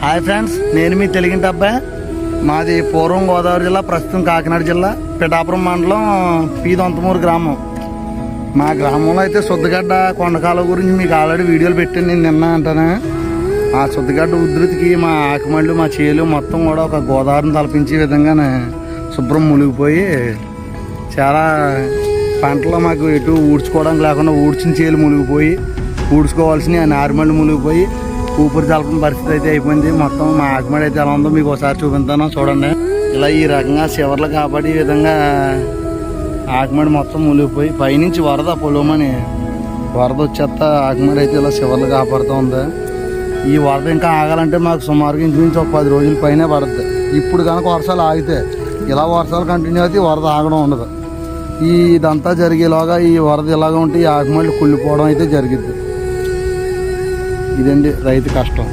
Hi friends, నేను మీ తెలుగింటి అబ్బాయి. మాది పూర్వం గోదావరి జిల్లా, ప్రస్తుతం కాకినాడ జిల్లా, పిఠాపురం మండలం, పీదొంతమూరు గ్రామం. మా గ్రామంలో అయితే శుద్ధగడ్డ కొండకాలువ గురించి మీకు ఆల్రెడీ వీడియోలు పెట్టాను. నేను నిన్న అంటాను. ఆ శుద్ధగడ్డ ఉధృతికి మా ఆకుమళ్ళు, మా చేలు మొత్తం కూడా ఒక గోదావరిని తలపించే విధంగానే శుభ్రం మునిగిపోయి చాలా పంటలో మాకు ఎటు ఊడ్చుకోవడానికి లేకుండా ఊడ్చిన చేలు మునిగిపోయి, ఊడ్చుకోవాల్సిన నారుమళ్ళు మునిగిపోయి ఊపిరి తలపని పరిస్థితి అయితే అయిపోయింది. మొత్తం మా ఆకుమడి అయితే ఎలా ఉందో మీకు ఒకసారి చూపిస్తాను, చూడండి. ఇలా ఈ రకంగా చివర్లు కాపాడే విధంగా ఆకుమడి మొత్తం మునిగిపోయి పైనుంచి వరద పొలమని వరద వచ్చేస్తా ఆకుమడి అయితే ఇలా చివర్లు కాపాడుతూ ఉంది. ఈ వరద ఇంకా ఆగాలంటే మాకు సుమారుగా ఇంచుమించు ఒక 10 రోజుల పైనే పడుతుంది. ఇప్పుడు కనుక వర్షాలు ఆగితే, ఇలా వర్షాలు కంటిన్యూ అయితే వరద ఆగడం ఉండదు. ఇదంతా జరిగేలాగా ఈ వరద ఇలాగ ఉంటే ఈ ఆకుమళ్ళు కుళ్ళిపోవడం అయితే జరిగిద్ది. ఇదండి రైతు కష్టం.